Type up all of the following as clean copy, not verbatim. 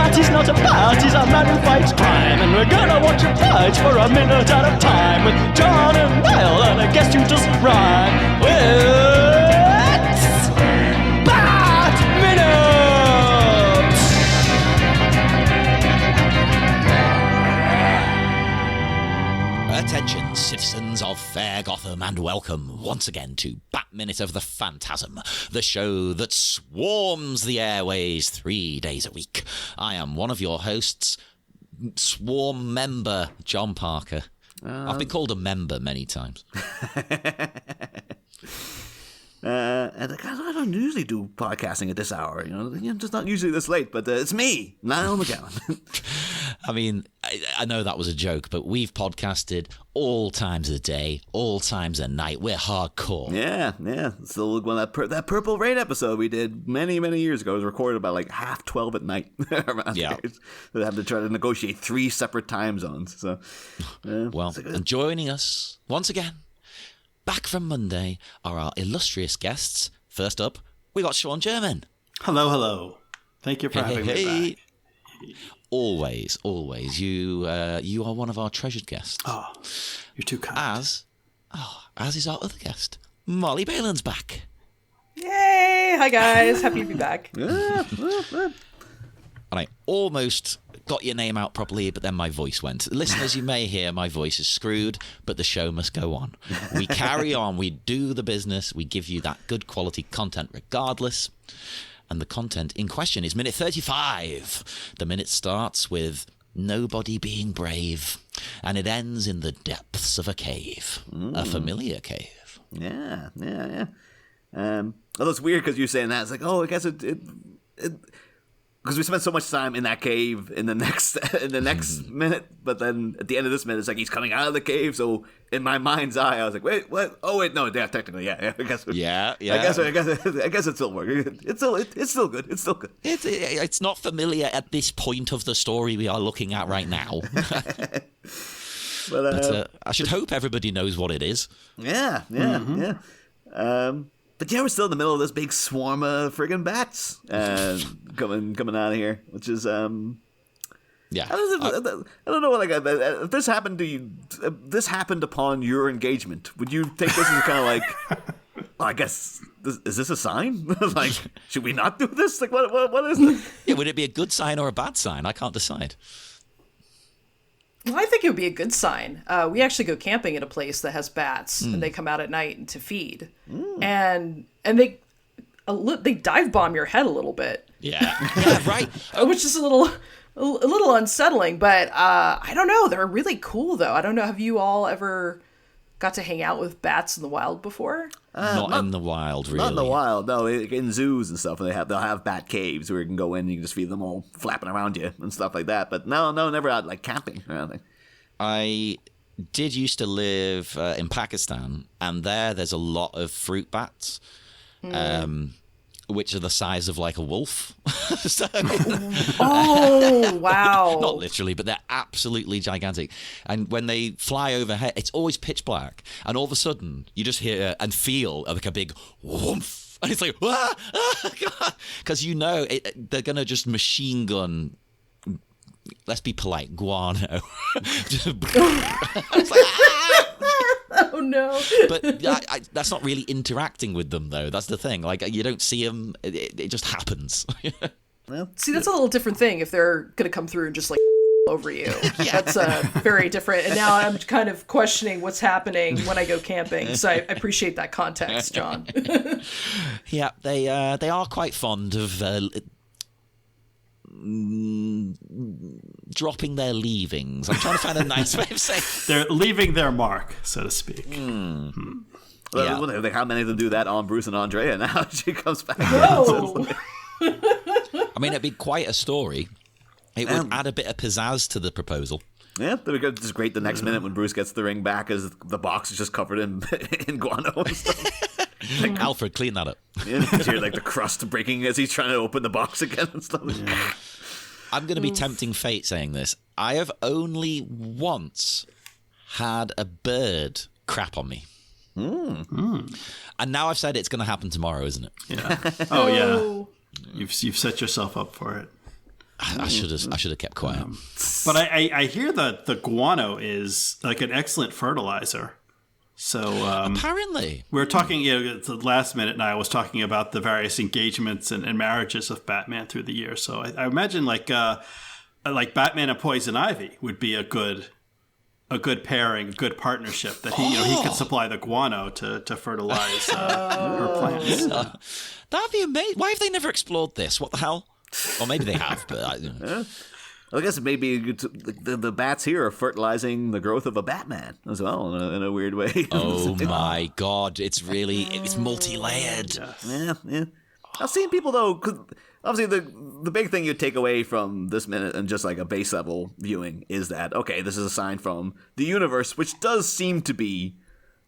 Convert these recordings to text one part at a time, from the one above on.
He's not a bat, he's a man who fights crime. And we're gonna watch him fight for a minute at a time. With John and Niall and a guest who doesn't rhyme. It's Bat Minute! Attention, citizens of fair Gotham, and welcome once again to Bat Minute of the Phantasm, the show that swarms the airways 3 days a week. I am one of your hosts, swarm member John Parker. I've been called a member many times. And I don't usually do podcasting at this hour, just not usually this late, but it's me, Niall McGowan. I mean, I know that was a joke, but we've podcasted all times of the day, all times of night. We're hardcore. Yeah. Still one of that Purple Rain episode we did many, many years ago. It was recorded about like 12:30 at night. Yeah. They had to try to negotiate 3 separate time zones. So, well, and joining us once again, back from Monday, are our illustrious guests. First up, we got Sean German. Hello. Thank you for having me back. Always. You are one of our treasured guests. Oh, you're too kind. As is our other guest, Molly Balin's back. Yay! Hi guys, happy to be back. And I almost got your name out properly, but then my voice went. Listeners, you may hear my voice is screwed, but the show must go on. We carry on, we do the business, we give you that good quality content regardless. And the content in question is minute 35. The minute starts with nobody being brave, and it ends in the depths of a cave. A familiar cave. Yeah. Although it's weird because you're saying that. It's like, I guess it because we spent so much time in that cave in the next minute, but then at the end of this minute, it's like he's coming out of the cave. So in my mind's eye, I was like, wait, what? Oh wait, no, yeah, technically, yeah. I guess. Yeah. I guess it's still working. It's still good. It's still good. It's not familiar at this point of the story we are looking at right now. But I should hope everybody knows what it is. Yeah. But yeah, we're still in the middle of this big swarm of friggin' bats coming out of here, which is yeah. I don't know. Like, if this happened to you, this happened upon your engagement, would you take this as kind of like, well, I guess, is this a sign? Like, should we not do this? Like, what is it? Yeah, would it be a good sign or a bad sign? I can't decide. Well, I think it would be a good sign. We actually go camping at a place that has bats, and they come out at night to feed, and they dive bomb your head a little bit. Yeah, right. Which is a little unsettling, but I don't know. They're really cool, though. I don't know. Have you all ever got to hang out with bats in the wild before? Not in the wild, really. Not in the wild, no. In zoos and stuff, and they'll have bat caves where you can go in and you can just feed them all flapping around you and stuff like that. But no, never out like camping or anything. I did used to live in Pakistan, and there's a lot of fruit bats, which are the size of like a wolf. So, oh, wow. Not literally, but they're absolutely gigantic. And when they fly overhead, it's always pitch black. And all of a sudden, you just hear and feel like a big whoomph. And it's like, because they're going to just machine gun, let's be polite, guano. It's like, Oh, no. But that's not really interacting with them, though. That's the thing. Like, you don't see them. It just happens. Well, See, that's a little different thing if they're going to come through and just, like, over you. Yeah. That's very different. And now I'm kind of questioning what's happening when I go camping. So I appreciate that context, John. Yeah, they are quite fond of dropping their leavings. I'm trying to find a nice way of saying. They're leaving their mark, so to speak. Well, Yeah. how many of them do that on Bruce and Andrea now she comes back? Whoa. I mean, it'd be quite a story. It would add a bit of pizzazz to the proposal. Yeah, it's great the next minute when Bruce gets the ring back as the box is just covered in guano and stuff. Like, Alfred, clean that up. Yeah, you hear like the crust breaking as he's trying to open the box again and stuff. I'm going to be tempting fate saying this. I have only once had a bird crap on me. And now I've said it's going to happen tomorrow, isn't it? Yeah. Oh yeah. You've set yourself up for it. I should have kept quiet. But I hear that the guano is like an excellent fertilizer. So Apparently, we were talking. The last minute, and I was talking about the various engagements and marriages of Batman through the years. So I imagine like Batman and Poison Ivy would be a good pairing, a good partnership. That he could supply the guano to fertilize her plants. That'd be amazing. Why have they never explored this? What the hell? Or maybe they have, but I guess maybe the bats here are fertilizing the growth of a Batman as well in a weird way. oh my god, it's multi-layered. Yeah. I've seen people though, 'cause obviously the big thing you take away from this minute and just like a base level viewing is that okay, this is a sign from the universe, which does seem to be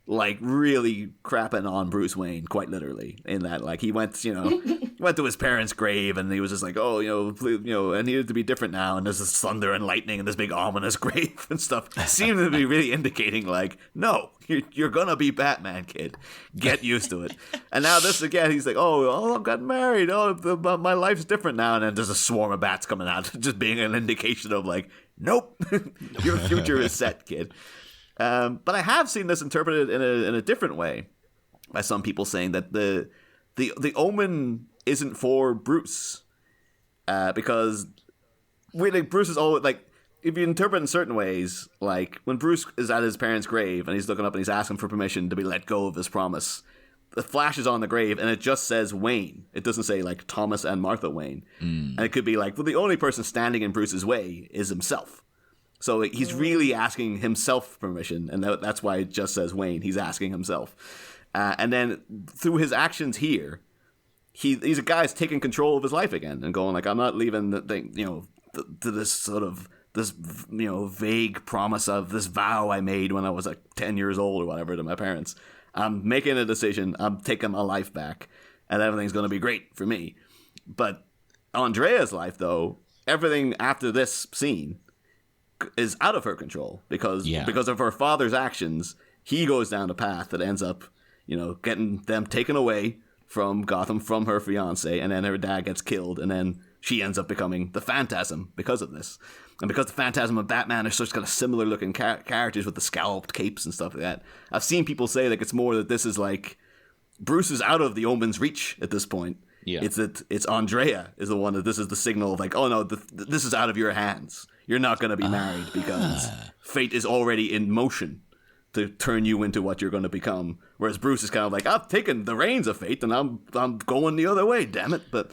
like really crapping on Bruce Wayne, quite literally, in that like he went to his parents' grave and he was just like, I needed to be different now, and there's this thunder and lightning and this big ominous grave and stuff. Seemed to be really indicating like, no, you're gonna be Batman, kid. Get used to it. And now this again, he's like, I got married. My life's different now, and then there's a swarm of bats coming out, just being an indication of like, nope, your future is set, kid. But I have seen this interpreted in a different way by some people saying that the omen isn't for Bruce because really Bruce is always like, if you interpret in certain ways, like when Bruce is at his parents' grave and he's looking up and he's asking for permission to be let go of his promise, the flash is on the grave and it just says Wayne. It doesn't say like Thomas and Martha Wayne. And it could be like, well, the only person standing in Bruce's way is himself. So he's really asking himself permission, and that's why it just says Wayne. He's asking himself. And then through his actions here, he's a guy who's taking control of his life again and going like, I'm not leaving the thing, to this sort of this vague promise of this vow I made when I was like 10 years old or whatever to my parents. I'm making a decision. I'm taking my life back, and everything's going to be great for me. But Andrea's life, though, everything after this scene is out of her control because of her father's actions. He goes down a path that ends up, getting them taken away from Gotham, from her fiance, and then her dad gets killed, and then she ends up becoming the Phantasm because of this. And because the Phantasm and Batman are such kind of similar looking characters with the scalloped capes and stuff like that, I've seen people say like it's more that this is like Bruce is out of the Omen's reach at this point. Yeah. It's Andrea is the one that this is the signal of like, oh no, this is out of your hands. You're not going to be married because fate is already in motion to turn you into what you're going to become. Whereas Bruce is kind of like, I've taken the reins of fate and I'm going the other way, damn it. But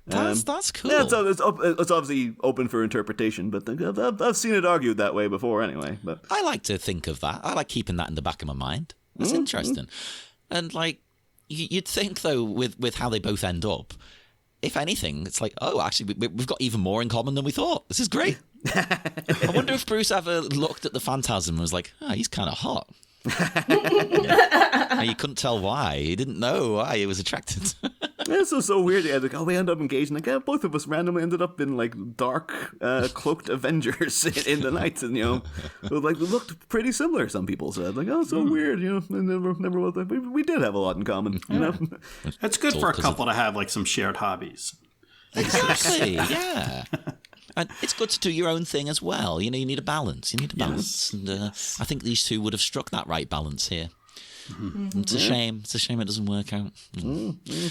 that's cool. Yeah, it's obviously open for interpretation, but I've seen it argued that way before anyway. But I like to think of that. I like keeping that in the back of my mind. That's interesting. And like, you'd think though, with how they both end up, if anything, it's like, oh, actually, we've got even more in common than we thought. This is great. I wonder if Bruce ever looked at the Phantasm and was like, he's kind of hot. And you couldn't tell why. He didn't know why he was attracted. It's so weird. Yeah, like, we end up engaged. Like, both of us randomly ended up in like dark, cloaked Avengers in the night, and like we looked pretty similar. Some people said, like, so weird. Never was. Like, we did have a lot in common. It's good for a couple to have like some shared hobbies. Exactly. Yeah. And it's good to do your own thing as well. You need a balance. You need a balance. Yes. And I think these two would have struck that right balance here. Mm-hmm. It's a shame. It's a shame it doesn't work out. Mm-hmm.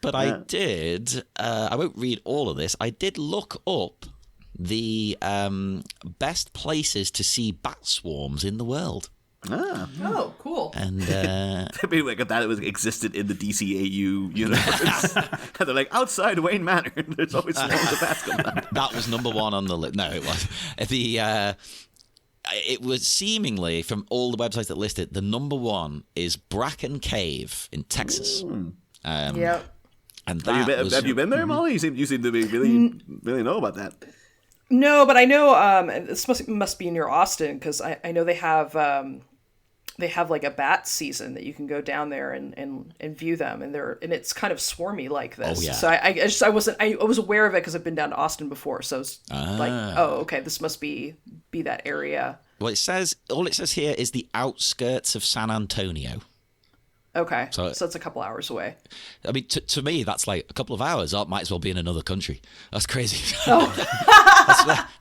But I did, I won't read all of this. I did look up the best places to see bat swarms in the world. Oh, cool. And that'd be like if that existed in the DCAU universe. They're like, outside Wayne Manor, there's always swarms of bats coming out. That was number one on the list. No, it was. It was seemingly, from all the websites that listed, the number one is Bracken Cave in Texas. Yep. And have you been there, Molly? You seem to be really know about that. No, but I know this must be near Austin, because I know they have they have like a bat season that you can go down there and view them, and it's kind of swarmy like this. Oh, yeah. So I was aware of it because I've been down to Austin before, so I was like, oh, okay, this must be that area. Well, all it says here is the outskirts of San Antonio. Okay, So- so it's a couple hours away. I mean, to me, that's like a couple of hours. I might as well be in another country. That's crazy.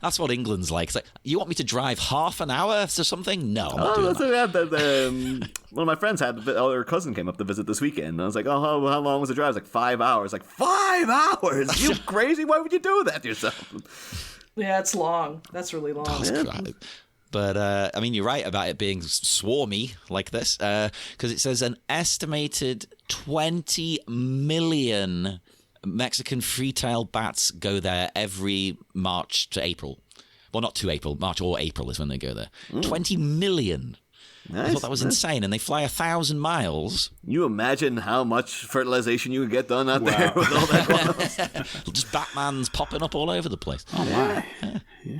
That's what England's like. It's like, you want me to drive half an hour to something? No, I'm not doing that. One of my friends had her cousin came up to visit this weekend, and I was like, "Oh, how long was the drive?" It's like 5 hours. Like 5 hours? You crazy? Why would you do that to yourself? Yeah, it's long. That's really long. But, I mean, you're right about it being swarmy like this, because it says an estimated 20 million Mexican free-tailed bats go there every March to April. Well, not to April. March or April is when they go there. 20 million. I thought that was insane. And they fly 1,000 miles. You imagine how much fertilization you would get done out there with all that going on? Just Batman's popping up all over the place. Oh, my.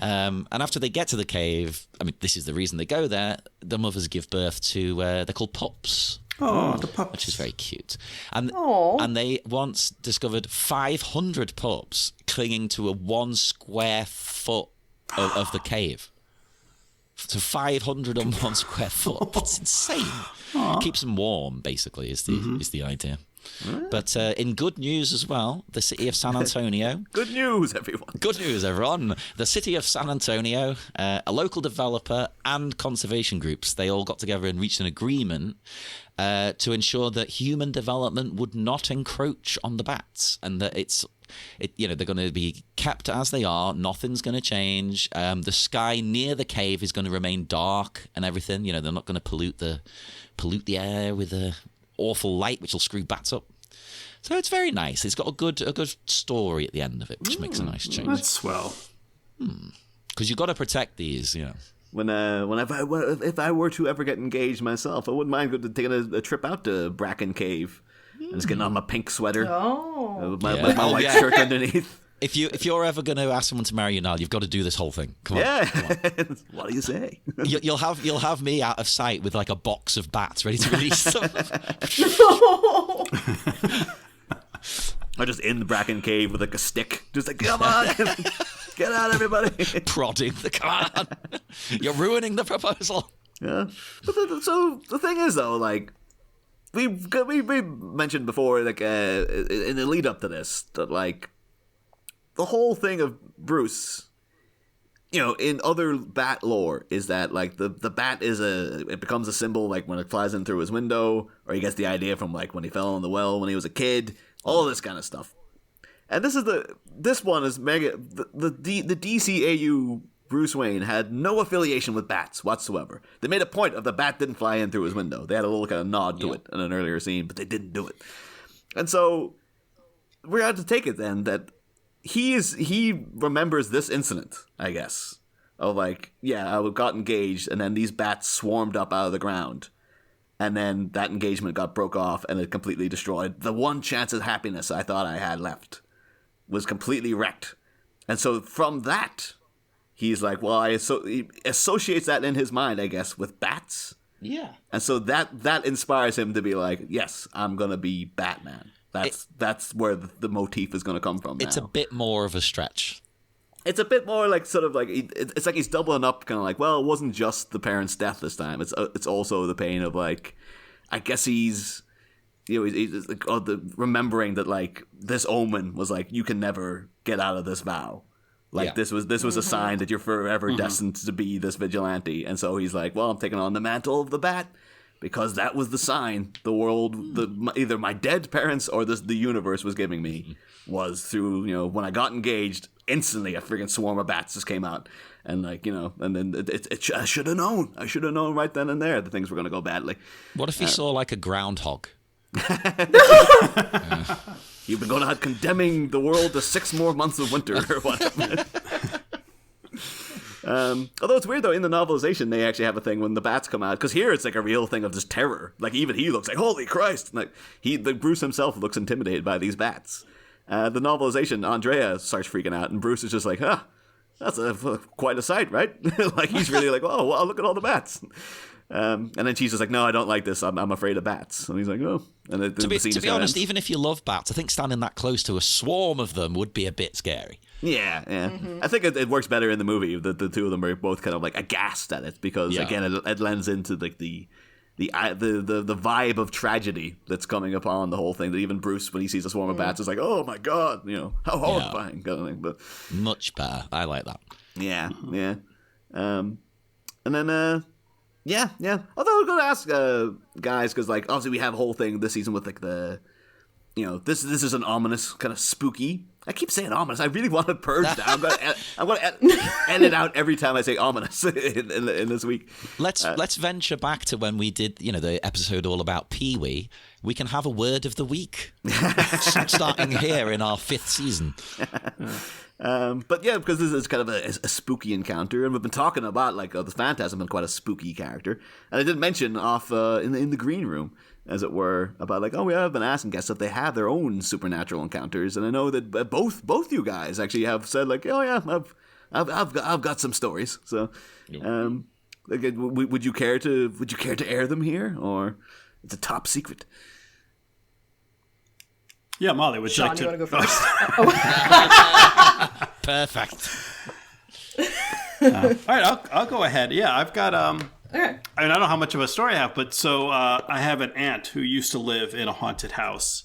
And after they get to the cave, I mean, this is the reason they go there, the mothers give birth to, they're called pups. Oh, the pups. Which is very cute. And Aw. and they once discovered 500 pups clinging to a 1 square foot of the cave. So 500 on 1 square foot. That's insane. It keeps them warm, basically, is the idea. But in good news as well, the city of San Antonio. Good news, everyone. Good news, everyone. The city of San Antonio, a local developer and conservation groups, they all got together and reached an agreement to ensure that human development would not encroach on the bats, and that they're going to be kept as they are. Nothing's going to change. The sky near the cave is going to remain dark and everything. You know, they're not going to pollute the air with a awful light, which will screw bats up. So it's very nice. It's got a good story at the end of it, which makes a nice change. That's swell. Because you've got to protect these, you know. If I were to ever get engaged myself, I wouldn't mind taking a trip out to Bracken Cave and just getting on my pink sweater, with my white shirt underneath. If you're ever going to ask someone to marry you, Niall, you've got to do this whole thing. Come on. Yeah. What do you say? You'll have me out of sight with like a box of bats ready to release them. Or just in the Bracken Cave with like a stick, just like, come on, get out, everybody. Prodding the car. You're ruining the proposal. Yeah. But so the thing is, though, like we mentioned before, like in the lead up to this, that like the whole thing of Bruce, you know, in other bat lore, is that like the bat it becomes a symbol like when it flies in through his window, or he gets the idea from like when he fell in the well when he was a kid, all this kind of stuff. And this one is mega. The DCAU Bruce Wayne had no affiliation with bats whatsoever. They made a point of the bat didn't fly in through his window. They had a little kind of nod to it in an earlier scene, but they didn't do it. And so we had to take it then that he remembers this incident, I guess, of like, yeah, I got engaged, and then these bats swarmed up out of the ground, and then that engagement got broke off, and it completely destroyed the one chance of happiness I thought I had left. Was completely wrecked. And so from that, he's like, well, he associates that in his mind, I guess, with bats. Yeah. And so that inspires him to be like, yes, I'm going to be Batman. That's where the motif is going to come from now. It's a bit more of a stretch. It's a bit more like sort of like, it's like he's doubling up, kind of like, well, it wasn't just the parent's death this time. It's also the pain of like, I guess he's... You know, he's like, remembering that like this omen was like, you can never get out of this vow. Like this was a sign that you're forever destined to be this vigilante. And so he's like, well, I'm taking on the mantle of the bat because that was the sign the world, either my dead parents or the universe was giving me, was through, you know, when I got engaged, instantly a freaking swarm of bats just came out. And like, you know, and then I should have known. I should have known right then and there that things were going to go badly. What if he saw like a groundhog? You've been going out condemning the world to 6 more months of winter or whatever. Although it's weird though, in the novelization they actually have a thing when the bats come out, because here it's like a real thing of just terror. Like even he looks like, holy Christ! Like Bruce himself looks intimidated by these bats. The novelization, Andrea starts freaking out, and Bruce is just like, that's quite a sight, right? Like he's really like, oh wow, look at all the bats. And then she's just like, no, I don't like this. I'm afraid of bats. And he's like, oh. And To be honest, even if you love bats, I think standing that close to a swarm of them would be a bit scary. Yeah. I think it works better in the movie that the two of them are both kind of like aghast at it because again, it lends into like the vibe of tragedy that's coming upon the whole thing. That even Bruce, when he sees a swarm of bats, is like, "Oh my god, how horrifying!" kind of thing. But Much better. I like that. yeah. And then Although I'm gonna ask guys because like obviously we have a whole thing this season with like the this is an ominous kind of spooky. I keep saying ominous. I really want to purge that. I'm gonna edit out every time I say ominous in this week. Let's venture back to when we did the episode all about Pee-wee. We can have a word of the week starting here in our 5th season. But yeah, because this is kind of a spooky encounter, and we've been talking about like the Phantasm been quite a spooky character, and I did mention off in the green room, as it were, about like we have been asking guests if they have their own supernatural encounters, and I know that both you guys actually have said like, oh yeah, I've got some stories. So, would you care to air them here, or it's a top secret? Yeah, Molly, would you Sean, like to? you want to go first? Perfect. All right, I'll go ahead. Yeah, I've got Okay. I mean, I don't know how much of a story I have, but so I have an aunt who used to live in a haunted house.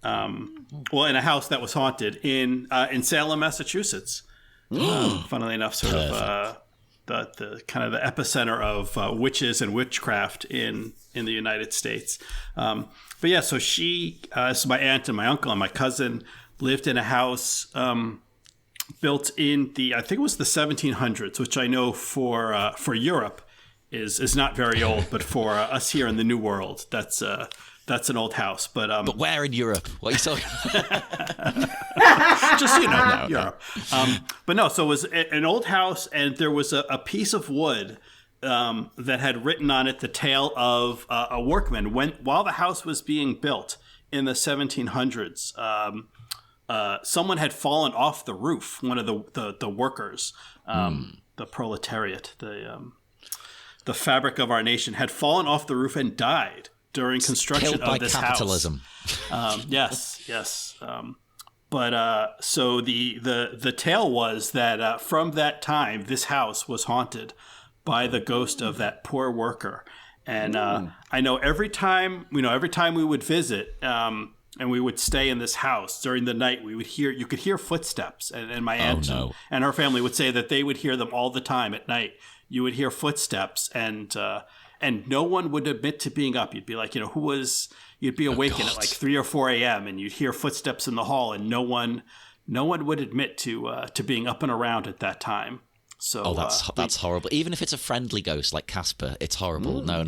In a house that was haunted in Salem, Massachusetts. Funnily enough, sort of the kind of the epicenter of witches and witchcraft in the United States. But yeah, so she, this is my aunt and my uncle and my cousin, lived in a house built in I think it was the 1700s, which I know for Europe is not very old, but for us here in the New World, that's an old house. But where in Europe? What are you talking about? just Europe. But no, so it was an old house, and there was a piece of wood that had written on it the tale of a workman while the house was being built in the 1700s. Someone had fallen off the roof. One of the workers, the proletariat, the fabric of our nation, had fallen off the roof and died during construction Killed by of this capitalism. house. Yes. So the tale was that from that time, this house was haunted by the ghost of that poor worker. And I know every time we would visit, and we would stay in this house during the night, you could hear footsteps, and my aunt and her family would say that they would hear them all the time at night. You would hear footsteps, and no one would admit to being up. You'd be like, you'd be awakened at like 3 or 4 a.m. and you'd hear footsteps in the hall, and no one would admit to being up and around at that time. So that's horrible. Even if it's a friendly ghost like Casper, it's horrible. No.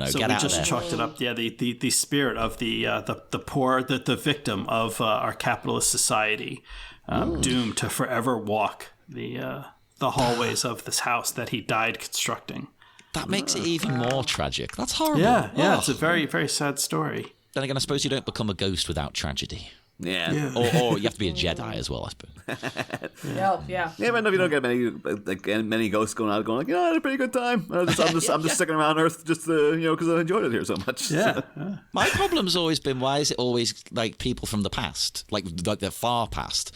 So Get we out just of there. chalked it up. Yeah, the spirit of the poor, the victim of our capitalist society, doomed to forever walk the hallways of this house that he died constructing. That makes it even more tragic. That's horrible. Yeah, Oh. it's a very, very sad story. Then again, I suppose you don't become a ghost without tragedy. Yeah. Or you have to be a Jedi as well, I suppose. Yeah. Yeah, but if you don't get many ghosts going out, going like, I had a pretty good time. I'm just sticking around Earth just because I enjoyed it here so much. Yeah. My problem's always been, why is it always like people from the past, like the far past?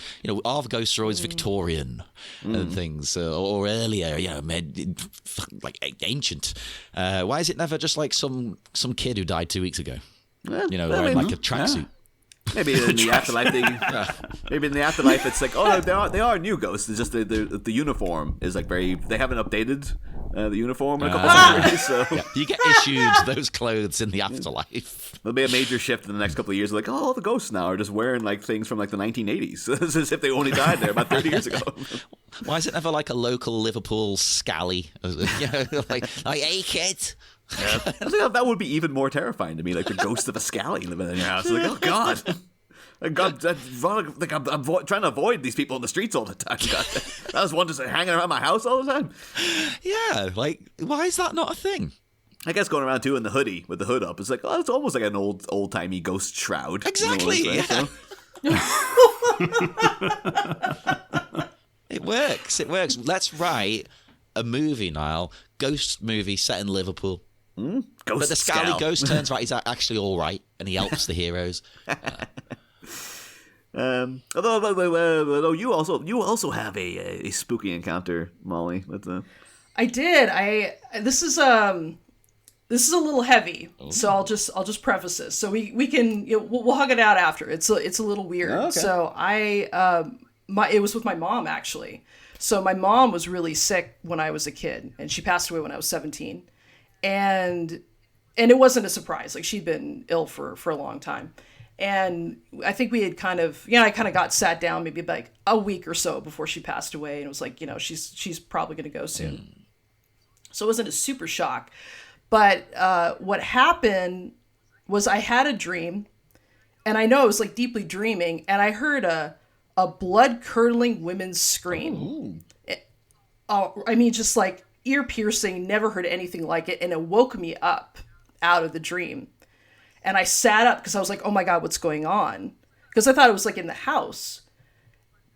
Our ghosts are always Victorian and things, or earlier, like ancient. Why is it never just like some kid who died 2 weeks ago? Wearing like a tracksuit. Maybe in the afterlife, it's like, they are new ghosts. It's just the uniform is like they haven't updated the uniform in a couple of years. So You get issued those clothes in the afterlife. there'll be a major shift in the next couple of years. Like, all the ghosts now are just wearing like things from like the 1980s. It's as if they only died there about 30 years ago. Why is it never like a local Liverpool scally? Like, hey kid. I think that would be even more terrifying to me, like the ghost of a scally living in your house. Like, oh God. I'm trying to avoid these people in the streets all the time. God, that was one just hanging around my house all the time. Yeah, like, why is that not a thing? I guess going around too in the hoodie with the hood up, it's like, it's almost like an old timey ghost shroud. Exactly. So. It works. Let's write a movie, Niall. Ghost movie set in Liverpool. Ghost But the Scally Scout. ghost turns out he's actually all right, and he helps the heroes. Although you also have a spooky encounter, Molly. With I did. This is a little heavy, so I'll just preface this. So we can we'll hug it out after. It's a little weird. Oh, okay. So it was with my mom actually. So my mom was really sick when I was a kid, and she passed away when I was 17, and it wasn't a surprise. Like, she'd been ill for a long time. And I think we had I kind of got sat down maybe like a week or so before she passed away, and it was like, she's probably going to go soon. So it wasn't a super shock. But what happened was I had a dream, and I know I was like deeply dreaming, and I heard a blood-curdling women's scream. I mean, just like ear-piercing, never heard anything like it, and it woke me up out of the dream. And I sat up because I was like, oh my God, what's going on? Because I thought it was like in the house,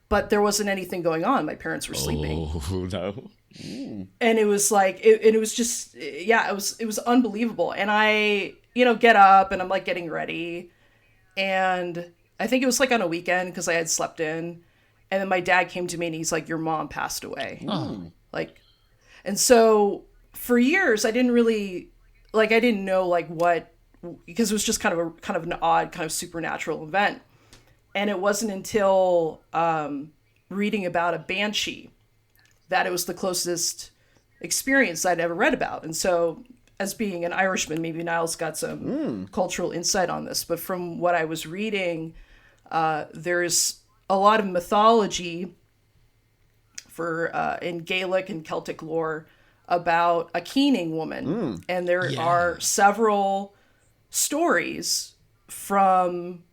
but there wasn't anything going on. My parents were sleeping. Oh, no. And it was like, it was just, it was unbelievable. And I, get up and I'm like getting ready. And I think it was like on a weekend because I had slept in. And then my dad came to me and he's like, your mom passed away. Oh. Like, and so for years, I didn't really, I didn't know what, because it was just kind of an odd kind of supernatural event. And it wasn't until reading about a banshee that it was the closest experience I'd ever read about. And so, as being an Irishman, maybe Niall's got some cultural insight on this, but from what I was reading, there's a lot of mythology in Gaelic and Celtic lore about a keening woman. And there are several stories from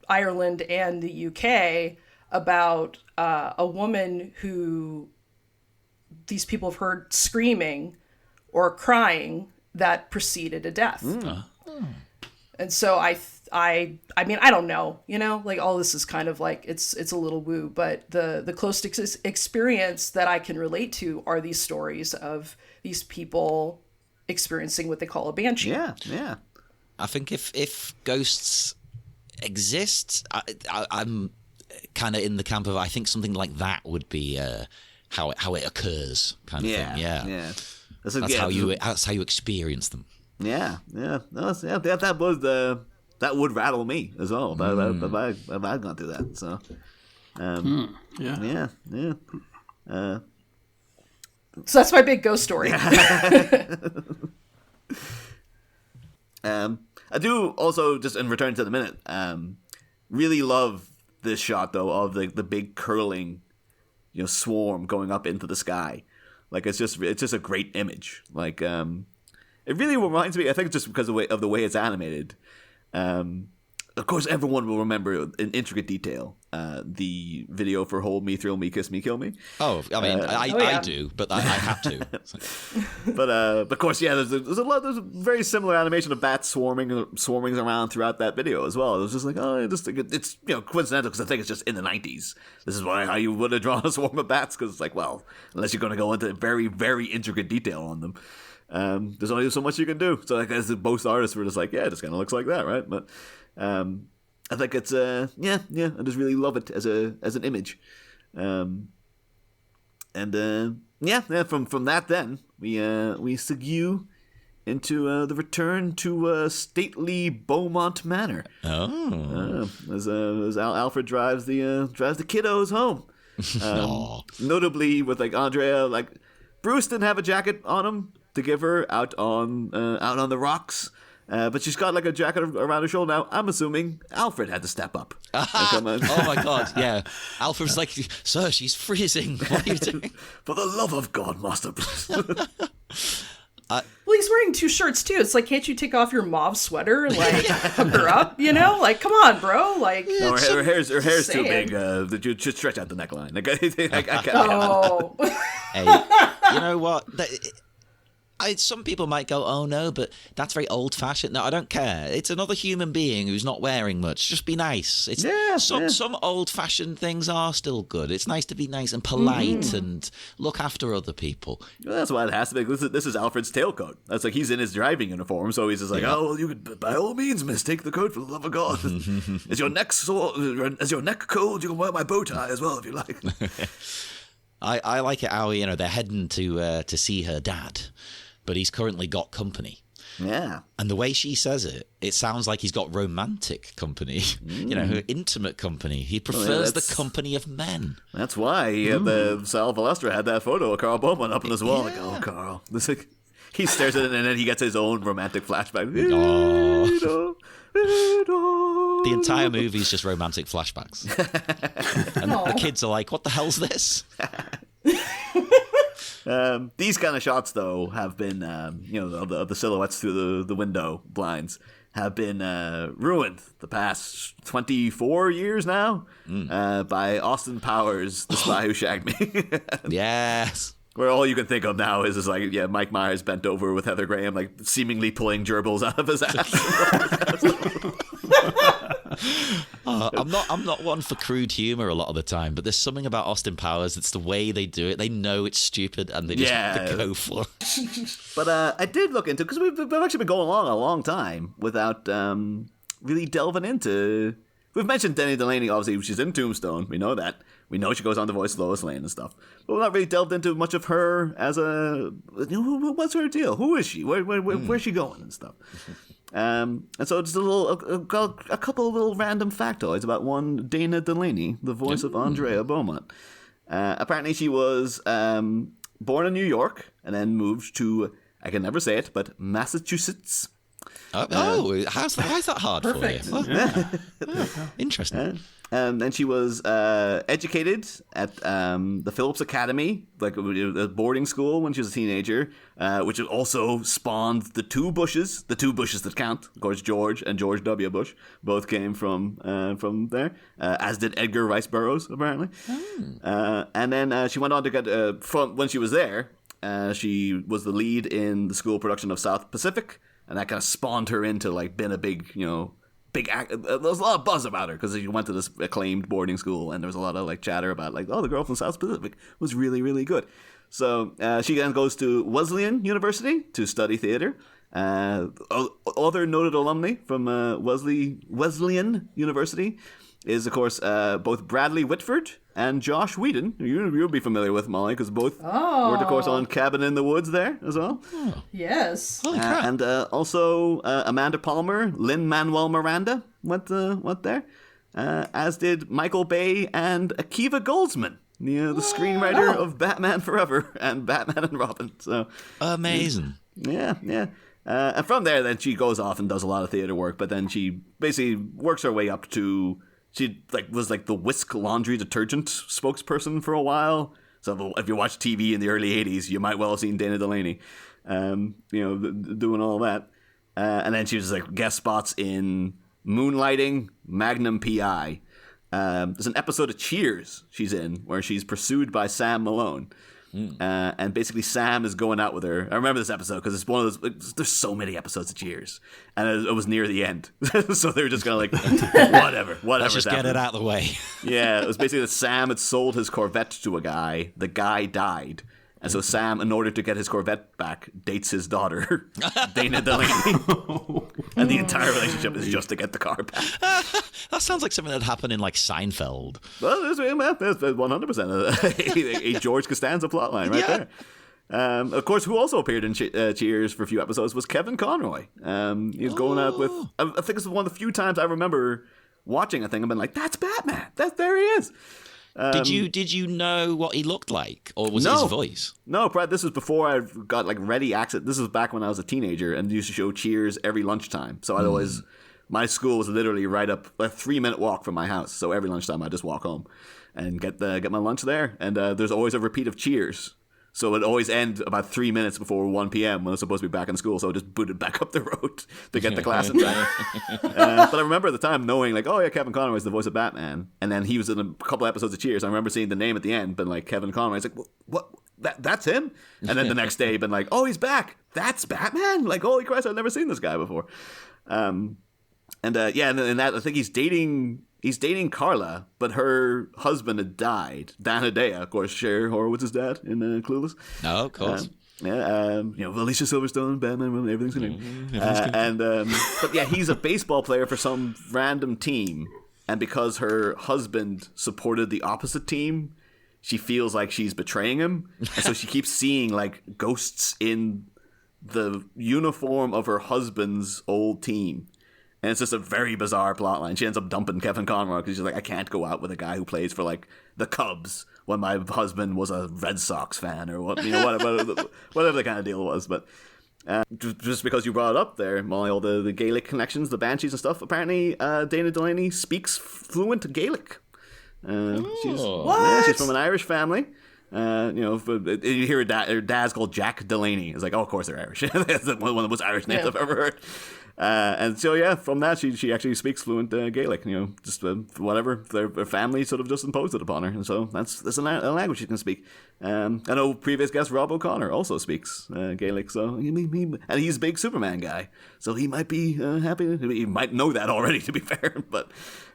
Ireland and the UK about a woman who these people have heard screaming or crying that preceded a death. And so I mean, I don't know, all this is kind of like, it's a little woo, but the closest experience that I can relate to are these stories of these people experiencing what they call a banshee. Yeah. I think if ghosts exist, I'm kind of in the camp of, I think something like that would be how it occurs, kind of thing. Yeah. That's how you experience them. Yeah. No, that would rattle me as well. If I'd gone through that. So, yeah. So that's my big ghost story. I do also, just in return to the minute, really love this shot though of the big curling, swarm going up into the sky. Like, it's just a great image. Like, it really reminds me, I think just because of the way it's animated. Of course, everyone will remember in intricate detail the video for "Hold Me, Thrill Me, Kiss Me, Kill Me." Oh, I mean, I do, but I have to. But of course, yeah, there's a very similar animation of bats swarming around throughout that video as well. It was just like, it's coincidental because I think it's just in the 90s. This is how you would have drawn a swarm of bats, because it's like, well, unless you're going to go into very, very intricate detail on them. There's only so much you can do. So, like, as both artists were just like, yeah, it just kind of looks like that, right? But I think it's I just really love it as an image. From that, then we segue into the return to stately Beaumont Manor. As Alfred drives the kiddos home. Notably with Andrea, Bruce didn't have a jacket on him to give her out on the rocks. But she's got a jacket around her shoulder now. I'm assuming Alfred had to step up. Oh my God, yeah. Alfred's like, sir, she's freezing. What are you doing? For the love of God, Master Bruce. Well, he's wearing two shirts too. It's like, can't you take off your mauve sweater and hook her up? Come on, bro. No, her hair's too big. You just stretch out the neckline. I can't. Oh. Hey, you know what? some people might go, oh no, but that's very old-fashioned. No, I don't care. It's another human being who's not wearing much. Just be nice. Some old-fashioned things are still good. It's nice to be nice and polite and look after other people. Well, that's why it has to be. This is Alfred's tailcoat. That's like he's in his driving uniform, so he's just like, oh, well, you could by all means, miss, take the coat for the love of God. Is your neck cold? You can wear my bow tie as well if you like. I like it how they're heading to see her dad, but he's currently got company. Yeah. And the way she says it, it sounds like he's got romantic company, intimate company. He prefers the company of men. That's why Sal Valestra had that photo of Carl Bowman up on his wall. Like, oh, Carl. He stares at it, and then he gets his own romantic flashback. Oh. The entire movie is just romantic flashbacks. And the kids are like, what the hell's this? These kind of shots, though, have been, of the silhouettes through the window blinds have been ruined the past 24 years now by Austin Powers, The Spy Who Shagged Me. Yes. Where all you can think of now is Mike Myers bent over with Heather Graham, like seemingly pulling gerbils out of his ass. I'm not one for crude humor a lot of the time, but there's something about Austin Powers. It's the way they do it. They know it's stupid and they just go for it. But I did look into, because we've actually been going along a long time without really delving into. We've mentioned Denny Delaney, obviously, she's in Tombstone. We know that. We know she goes on to voice Lois Lane and stuff. But we've not really delved into much of her as a. What's her deal? Who is she? Where's she going and stuff? And so just a couple of little random factoids about one Dana Delaney, the voice of Andrea Beaumont. Apparently, she was born in New York and then moved to, I can never say it, but Massachusetts. Why is that hard perfect. for you? Interesting. And then she was educated at the Phillips Academy, like a boarding school when she was a teenager, which also spawned the two Bushes that count. Of course, George and George W. Bush both came from there, as did Edgar Rice Burroughs, apparently. And then she went on to get, when she was there, she was the lead in the school production of South Pacific, and that kind of spawned her into like being a big, big act. There was a lot of buzz about her because she went to this acclaimed boarding school, and there was a lot of like chatter about like, oh, the girl from South Pacific was really, really good. So she then goes to Wesleyan University to study theater. Other noted alumni from Wesleyan University is, of course, both Bradley Whitford and Josh Whedon, who you'll be familiar with, Molly, because both worked, of course, on Cabin in the Woods there as well. Yes. And also Amanda Palmer, Lin-Manuel Miranda went there, as did Michael Bay and Akiva Goldsman, the screenwriter of Batman Forever and Batman and Robin. So amazing. Yeah. And from there, then she goes off and does a lot of theater work, but then she basically works her way up to. She was the Whisk laundry detergent spokesperson for a while. So if you watch TV in the early 80s, you might well have seen Dana Delaney, doing all that. And then she was guest spots in Moonlighting, Magnum P.I. There's an episode of Cheers she's in where she's pursued by Sam Malone. And basically Sam is going out with her. I remember this episode because it's one of those, there's so many episodes of Cheers, and it was near the end. So they were just kind of whatever. Let's just get it out of the way. Yeah, it was basically that Sam had sold his Corvette to a guy. The guy died. And so Sam, in order to get his Corvette back, dates his daughter, Dana Delaney. And the entire relationship is just to get the car back. That sounds like something that happened in Seinfeld. Well, that's 100% a George Costanza plotline right there. Of course, who also appeared in Cheers for a few episodes was Kevin Conroy. He was going out with, I think it's one of the few times I remember watching a thing and been like, that's Batman. There he is. Did you know what he looked like, or was it his voice? No, Brad. This was before I got ready access. This was back when I was a teenager and used to show Cheers every lunchtime. So I'd always, my school was literally right up a 3-minute walk from my house. So every lunchtime I'd just walk home and get my lunch there. And there's always a repeat of Cheers. So it would always end about 3 minutes before 1 p.m. when I was supposed to be back in school. So I just booted back up the road to get the class in time. But I remember at the time knowing, Kevin Conroy is the voice of Batman. And then he was in a couple of episodes of Cheers. I remember seeing the name at the end, but Kevin Conroy. It's what? that's him. And then the next day, been like, oh, he's back. That's Batman. Like, holy Christ, I've never seen this guy before. And that I think he's dating Carla, but her husband had died. Dan Hedaya, of course, Cher Horowitz's dad in Clueless. No, of course. Alicia Silverstone, Batman, everything's gonna. But yeah, he's a baseball player for some random team, and because her husband supported the opposite team, she feels like she's betraying him, and so she keeps seeing like ghosts in the uniform of her husband's old team. And it's just a very bizarre plotline. She ends up dumping Kevin Conroy because she's like, I can't go out with a guy who plays for like the Cubs when my husband was a Red Sox fan or what, whatever the kind of deal was. But just because you brought it up there, Molly, all the Gaelic connections, the Banshees and stuff. Apparently, Dana Delaney speaks fluent Gaelic. She's from an Irish family. You hear her dad's called Jack Delaney. It's like, oh, of course they're Irish. That's one of the most Irish names I've ever heard. And so, yeah, from that, she actually speaks fluent Gaelic. Just whatever their family sort of just imposed it upon her. And so that's a language she can speak. I know previous guest Rob O'Connor also speaks Gaelic. So and he's a big Superman guy. So he might be happy. He might know that already, to be fair. But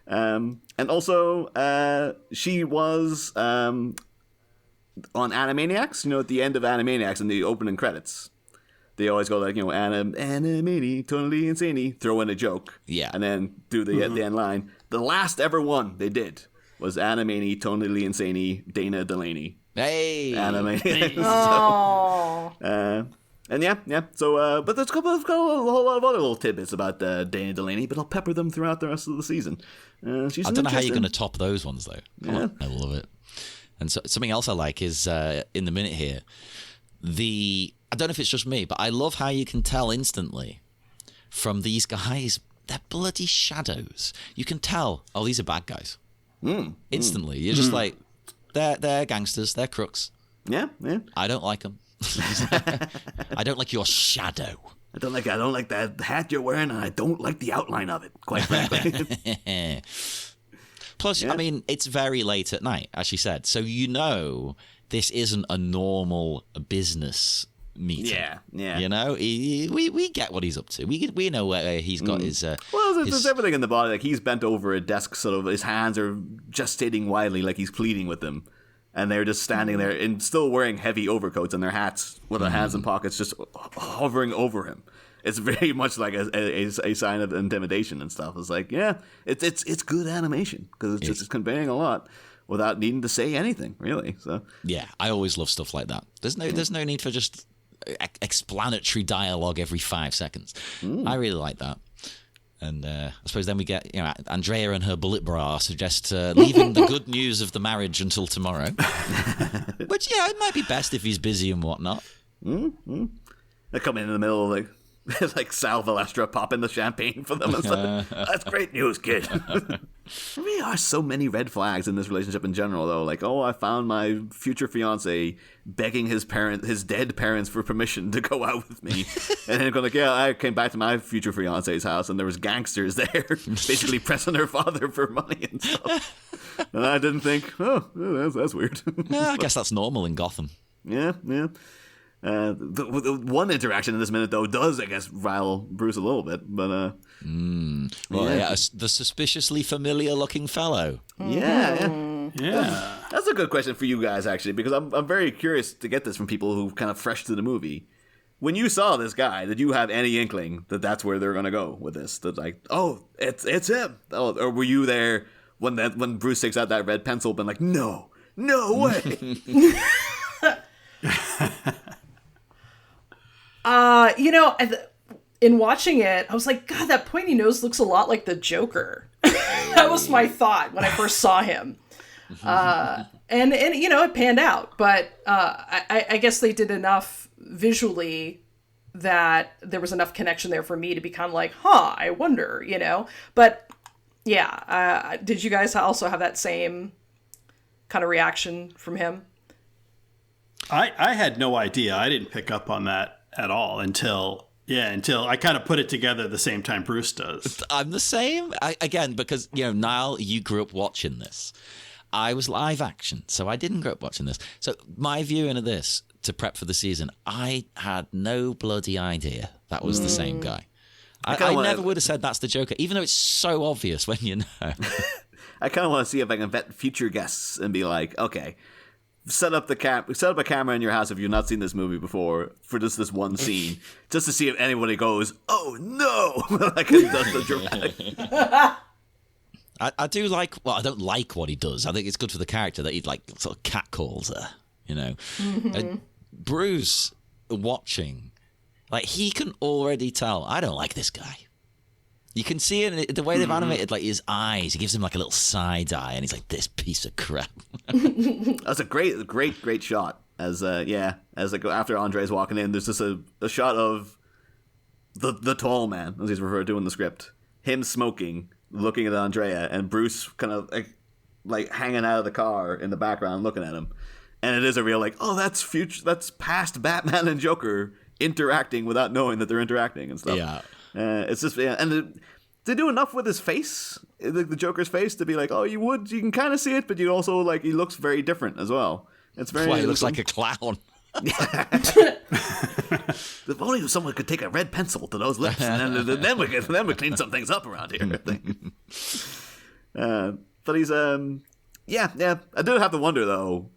and also she was on Animaniacs. At the end of Animaniacs in the opening credits. They always go like, Animani, totally insane, throw in a joke. Yeah. And then do the end line. The last ever one they did was Animani, totally insane, Dana Delaney. Hey! Animani. Oh. And yeah. So, but there's got a whole lot of other little tidbits about Dana Delaney, but I'll pepper them throughout the rest of the season. I don't know how you're going to top those ones, though. Come on. I love it. And so, something else I like is, in the minute here, I don't know if it's just me, but I love how you can tell instantly from these guys, they're bloody shadows. You can tell, oh, these are bad guys. Instantly. You're just like, they're gangsters, they're crooks. Yeah. I don't like them. I don't like your shadow. I don't like that hat you're wearing, and I don't like the outline of it, quite frankly. Plus, I mean, it's very late at night, as she said. So this isn't a normal business meeting. Yeah. We get what he's up to. We know where he's got his. There's everything in the body. Like he's bent over a desk, sort of. His hands are gestating wildly, like he's pleading with them, and they're just standing there and still wearing heavy overcoats and their hats with their hands in pockets, just hovering over him. It's very much like a sign of intimidation and stuff. It's like, yeah, it's good animation because it's conveying a lot without needing to say anything, really. So yeah, I always love stuff like that. There's no need for just explanatory dialogue every 5 seconds. I really like that. And I suppose then we get, Andrea and her bullet bra suggest leaving the good news of the marriage until tomorrow. Which, it might be best if he's busy and whatnot. They come in the middle of like Sal Valestra popping the champagne for them and stuff. That's great news, kid. There really are so many red flags in this relationship in general, though. Like, oh, I found my future fiance begging his dead parents for permission to go out with me. And then going like, yeah, I came back to my future fiance's house and there was gangsters there basically pressing her father for money and stuff. And I didn't think, that's weird. I guess that's normal in Gotham. Yeah. The one interaction in this minute, though, does, I guess, rile Bruce a little bit, but the suspiciously familiar-looking fellow. Yeah. That's a good question for you guys, actually, because I'm very curious to get this from people who kind of fresh to the movie. When you saw this guy, did you have any inkling that that's where they're going to go with this? That like, oh, it's him, or were you there when Bruce takes out that red pencil, been like, no way. In watching it, I was like, God, that pointy nose looks a lot like the Joker. That was my thought when I first saw him. And it panned out. But I guess they did enough visually that there was enough connection there for me to be kind of like, I wonder, But, yeah, did you guys also have that same kind of reaction from him? I had no idea. I didn't pick up on that at all until I kind of put it together at the same time Bruce does. I'm the same. Again, because, Niall, you grew up watching this. I was live action, so I didn't grow up watching this. So my viewing of this to prep for the season, I had no bloody idea that was the same guy. I never would have said that's the Joker, even though it's so obvious when you know. I kind of want to see if I can vet future guests and be like, okay, set up a camera in your house if you've not seen this movie before for just this one scene, just to see if anybody goes, oh no, like it does the dramatic. I do like. Well, I don't like what he does. I think it's good for the character that he like sort of catcalls her. You know, Bruce watching, like he can already tell. I don't like this guy. You can see it in the way they've animated, like his eyes. He gives him like a little side eye, and he's like, "This piece of crap." That's a great shot. As like after Andre's walking in, there's just a shot of the tall man, as he's referred to in the script, him smoking, looking at Andrea, and Bruce kind of like hanging out of the car in the background, looking at him. And it is a real like, oh, that's past Batman and Joker interacting without knowing that they're interacting and stuff. Yeah. It's just, and they do enough with his face, the Joker's face, to be like, oh, you can kind of see it, but you also like he looks very different as well. It's very. Well, he looks like a clown. If only someone could take a red pencil to those lips, and then we clean some things up around here. I think. But he's yeah. I do have to wonder though,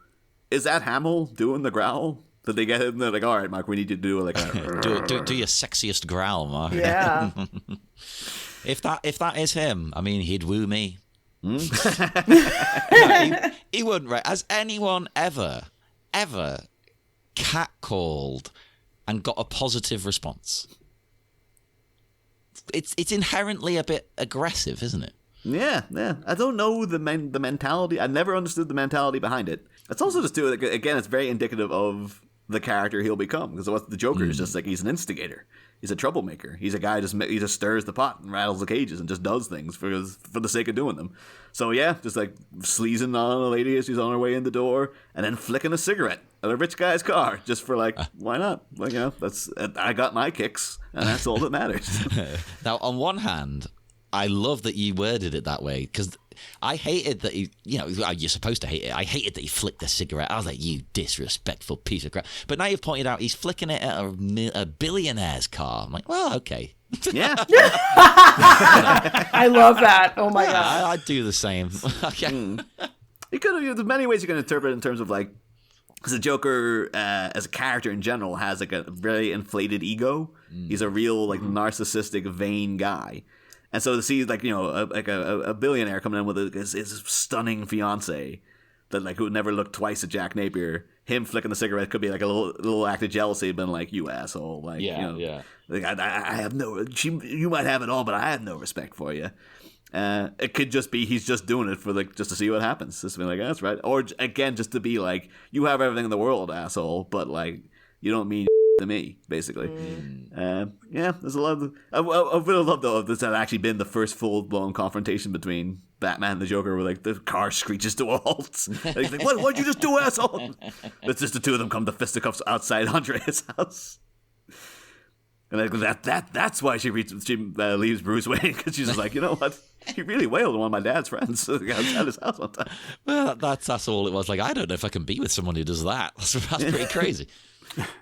is that Hamill doing the growl? Did they get him? They're like, all right, Mark, we need you to do like a do your sexiest growl, Mark. Yeah. If that is him, I mean, he'd woo me. No, he wouldn't. Right? Has anyone ever catcalled and got a positive response? It's inherently a bit aggressive, isn't it? Yeah. I don't know the mentality. I never understood the mentality behind it. It's also just again, it's very indicative of the character he'll become, because what the Joker is just like, he's an instigator, he's a troublemaker, he's a guy he just stirs the pot and rattles the cages and just does things for the sake of doing them. So yeah, just like sleazing on a lady as she's on her way in the door, and then flicking a cigarette at a rich guy's car just for like, why not? Like, I got my kicks, and that's all that matters. Now, on one hand, I love that you worded it that way, because I hated that he, you're supposed to hate it. I hated that he flicked the cigarette. I was like, you disrespectful piece of crap. But now you've pointed out he's flicking it at a billionaire's car. I'm like, well, okay. Yeah. I love that. Oh my God. I'd do the same. Okay. You could have, there's many ways you can interpret it in terms of like, because the Joker, as a character in general, has like a very inflated ego. He's a real like narcissistic, vain guy. And so to see like, a billionaire coming in with his stunning fiance that like would never look twice at Jack Napier, him flicking the cigarette could be like a little act of jealousy, been like, you asshole, like, like I have you might have it all, but I have no respect for you. It could just be he's just doing it for like just to see what happens, just to be like, that's right, or again just to be like, you have everything in the world, asshole, but like you don't mean to me, basically. There's a lot of I would have loved though if this had actually been the first full-blown confrontation between Batman and the Joker, where like the car screeches to a halt and he's like, what'd you just do, asshole? It's just the two of them come to fisticuffs outside Andrea's house, and like that's why she leaves Bruce Wayne, because she's just like, you know what, he really wailed on one of my dad's friends outside his house one time. Well, that's all it was. Like, I don't know if I can be with someone who does that. That's pretty crazy.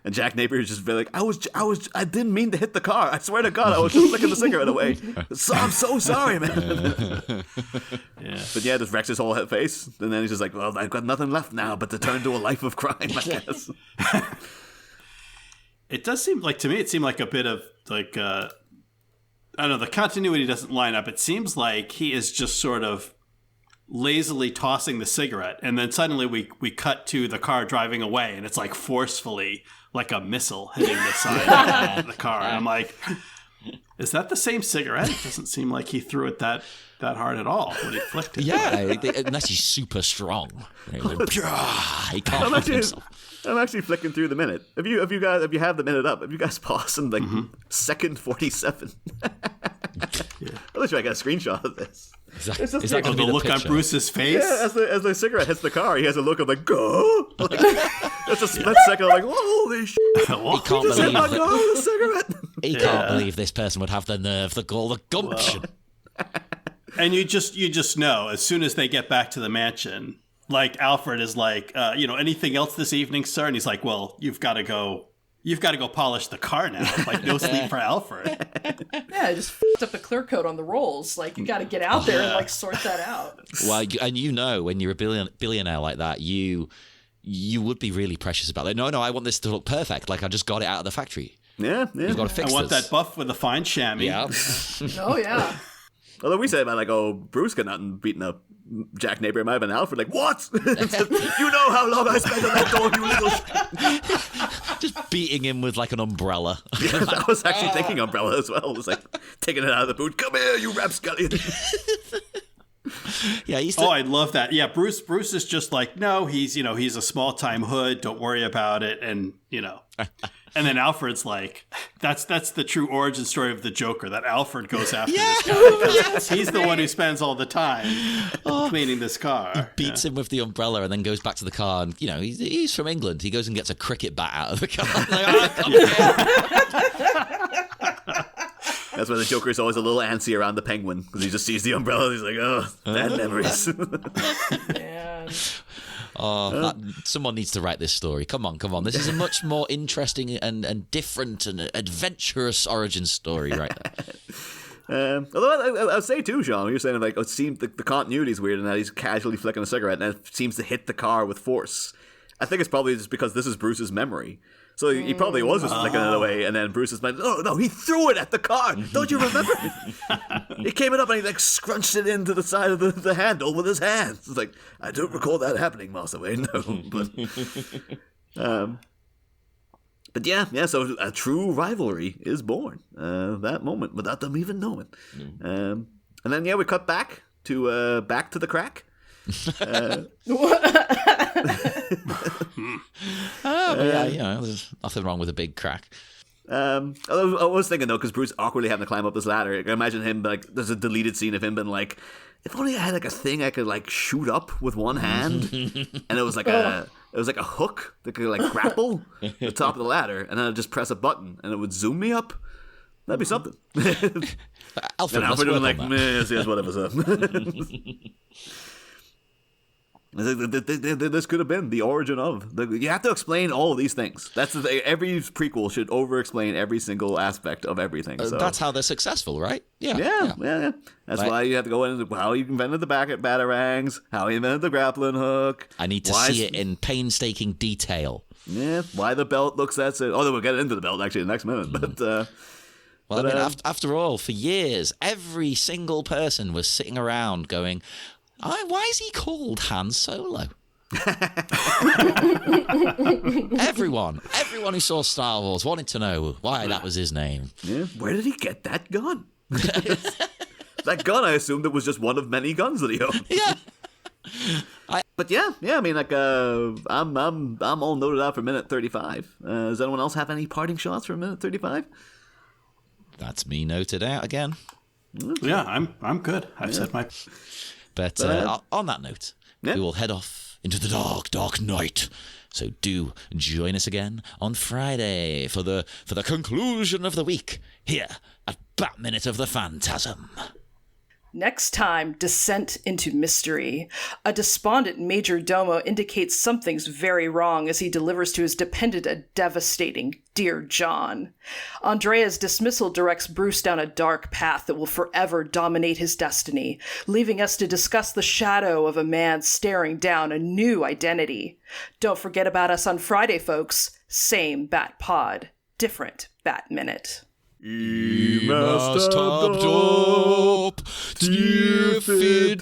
And Jack Napier just be like, I didn't mean to hit the car. I swear to God, I was just flicking the cigarette away. So, I'm so sorry, man. But yeah, just wrecks his whole face. And then he's just like, well, I've got nothing left now but to turn to a life of crime, I guess. It does seem like, to me, it seemed like a bit of like, I don't know, the continuity doesn't line up. It seems like he is just sort of lazily tossing the cigarette, and then suddenly we cut to the car driving away, and it's like forcefully like a missile hitting the side of the car. And I'm like, is that the same cigarette? It doesn't seem like he threw it that hard at all when he flicked it. Yeah, unless he's super strong. He can't help himself. I'm actually flicking through the minute. If you have the minute up, if you guys pause in like second 47. I wish I got a screenshot of this. Is that the look on Bruce's face? Yeah, as the cigarette hits the car, he has a look of like, go. Like, that's a split second. I'm like, holy shit! He can't believe the cigarette. He can't believe this person would have the nerve, the gall, the gumption. And you just know as soon as they get back to the mansion, like Alfred is like, anything else this evening, sir? And he's like, well, you've got to go polish the car now. Like, no sleep for Alfred. Yeah, I just f***ed up the clear coat on the rolls. Like, you got to get out there and like sort that out. Well, and when you're a billionaire like that, you would be really precious about it. No, I want this to look perfect. Like, I just got it out of the factory. Yeah. You've got to fix I want this. that buff with a fine chamois. Yeah. Oh, yeah. Although we say about like, oh, Bruce got nothing beating up Jack Napier, it might have been Alfred. Like, what? You know how long I spent on that door, you little. Just beating him with like an umbrella. Yeah, I was actually thinking umbrella as well. It was like taking it out of the boot. Come here, you rapscallion. Yeah, I love that. Yeah, Bruce is just like, no, he's a small time hood. Don't worry about it, and and then Alfred's like, that's the true origin story of the Joker. That Alfred goes after this guy because he's the one who spends all the time cleaning this car. Beats him with the umbrella and then goes back to the car. And he's from England. He goes and gets a cricket bat out of the car. That's why the Joker's always a little antsy around the Penguin because he just sees the umbrella. And he's like, oh, bad memories. Man. Someone needs to write this story. Come on. This is a much more interesting and different and adventurous origin story right there. Although I'll say too, Sean, you're saying like it seems the continuity's weird and that he's casually flicking a cigarette and it seems to hit the car with force. I think it's probably just because this is Bruce's memory. So he probably was just flicking it away, and then Bruce is like, "Oh no, he threw it at the car! Don't you remember?" He came up and he like scrunched it into the side of the handle with his hands. It's like, I don't recall that happening, Master Wayne. No, but yeah. So a true rivalry is born that moment without them even knowing. And then we cut back to the crack. There's nothing wrong with a big crack. I was thinking though, because Bruce awkwardly having to climb up this ladder. I can imagine him like there's a deleted scene of him being like, if only I had like a thing I could like shoot up with one hand, and it was like a hook that could like grapple the top of the ladder, and then I'd just press a button and it would zoom me up. That'd be something. Alfred, and Alfred would like, yes, whatever. So. This could have been the origin of. You have to explain all of these things. That's the thing. Every prequel should over-explain every single aspect of everything. So. That's how they're successful, right? Yeah. That's why you have to go into how he invented the batarangs, how he invented the grappling hook. I need to see it in painstaking detail. Yeah, why the belt looks that. Although we'll get into the belt actually in the next minute, but. After all, for years, every single person was sitting around going, why is he called Han Solo? Everyone who saw Star Wars wanted to know why that was his name. Yeah, where did he get that gun? That gun, I assumed it was just one of many guns that he owned. Yeah. But yeah. I mean, like, I'm all noted out for minute 35. Does anyone else have any parting shots for minute 35? That's me noted out again. Yeah, I'm good. I've said my. But on that note, we will head off into the dark night. So do join us again on Friday for the conclusion of the week here at Bat Minute of the Phantasm. Next time, descent into mystery. A despondent major domo indicates something's very wrong as he delivers to his dependent a devastating "Dear John." Andrea's dismissal directs Bruce down a dark path that will forever dominate his destiny, leaving us to discuss the shadow of a man staring down a new identity. Don't forget about us on Friday, folks. Same Bat Pod, different Bat Minute. Must have up, dear fit,